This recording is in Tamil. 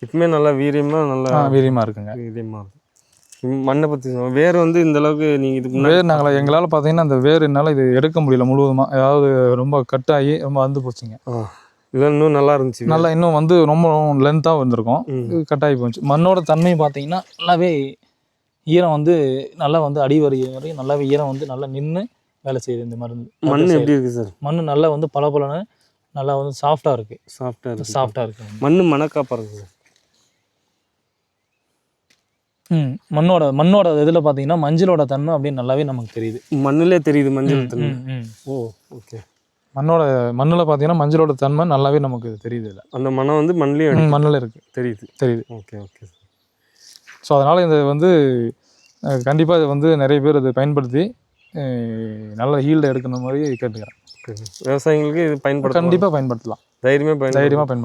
இப்பவுமே நல்லா வீரியமாக நல்லா வீரியமாக இருக்குங்க. வீரியமாக இருக்கும். மண்ணை பற்றி வேர் வந்து இந்த அளவுக்கு நீங்கள் இதுக்கு வேர் நாங்கள் எங்களால் பார்த்தீங்கன்னா அந்த வேர் என்னால் இது எடுக்க முடியல முழுவதுமாக, ஏதாவது ரொம்ப கட்டாகி ரொம்ப வந்து போச்சுங்க. இதெல்லாம் இன்னும் நல்லா இருந்துச்சு, நல்லா இன்னும் வந்து ரொம்ப லென்த்தாக வந்திருக்கும். இது கட்டாகி போச்சு. மண்ணோட தன்மை பார்த்தீங்கன்னா நல்லாவே ஈரம் வந்து நல்லா வந்து அடி வரையும் நல்லாவே ஈரம் வந்து நல்லா நின்று வேலை செய்யுது. இந்த மருந்து மண் எப்படி இருக்குது சார்? மண் நல்லா வந்து பலபலன்னு நல்லா வந்து சாஃப்டாக இருக்குது. சாஃப்டாக இருக்குது. மண் மணக்காப்பா இருக்குது சார். மண்ணோட இதில் பார்த்தீங்கன்னா மஞ்சளோட தன்மை அப்படின்னு நல்லாவே நமக்கு தெரியுது. மண்ணிலே தெரியுது மஞ்சள் தன்மை. ஓ ஓகே. மண்ணில் பார்த்தீங்கன்னா மஞ்சளோட தன்மை நல்லாவே நமக்கு தெரியுது. இல்லை அந்த மனம் வந்து மண்ணில் இருக்குது, தெரியுது. Okay okay. ஸோ அதனால் இது வந்து கண்டிப்பாக இது வந்து நிறைய பேர் இதை பயன்படுத்தி நல்ல ஹீல்டை எடுக்கணும் மாதிரி கேட்டுக்கிறேன். விவசாயிகளுக்கு இது பயன்படுத்த கண்டிப்பாக பயன்படுத்தலாம். தைரியமாக பயன்படுத்தலாம்.